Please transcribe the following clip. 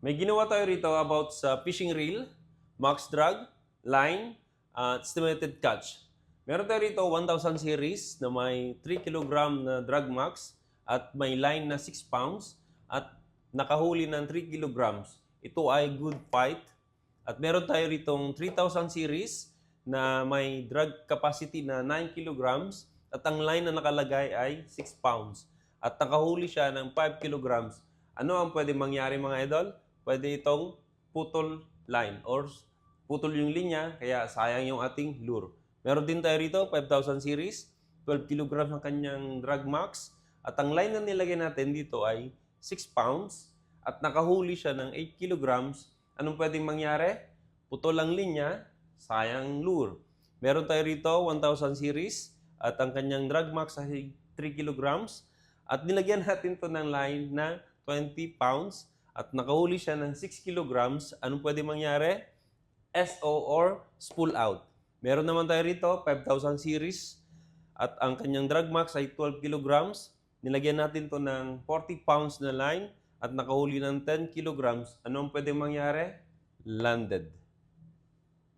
May ginawa tayo rito about sa fishing reel, max drag, line, at estimated catch. Meron tayo rito 1,000 series na may 3 kg na drag max at may line na 6 pounds at nakahuli ng 3 kilograms. Ito ay good fight. At meron tayo ritong 3,000 series na may drag capacity na 9 kilograms at ang line na nakalagay ay 6 pounds. At nakahuli siya ng 5 kilograms. Ano ang pwede mangyari mga idol? Pwede itong putol line or putol yung linya, kaya sayang yung ating lure. Meron din tayo rito, 5,000 series, 12 kilograms ang kanyang drag max, at ang line na nilagay natin dito ay 6 pounds, at nakahuli siya ng 8 kilograms. Anong pwedeng mangyari? Putol ang linya, sayang lure. Meron tayo rito, 1,000 series, at ang kanyang drag max ay 3 kilograms, at nilagyan natin to ng line na 20 pounds, at nakahuli siya ng 6 kilograms, anong pwede mangyari? SO or spool out. Meron naman tayo rito, 5,000 series, at ang kanyang drag max ay 12 kilograms. Nilagyan natin to ng 40 pounds na line, at nakahuli ng 10 kilograms, anong pwede mangyari? Landed.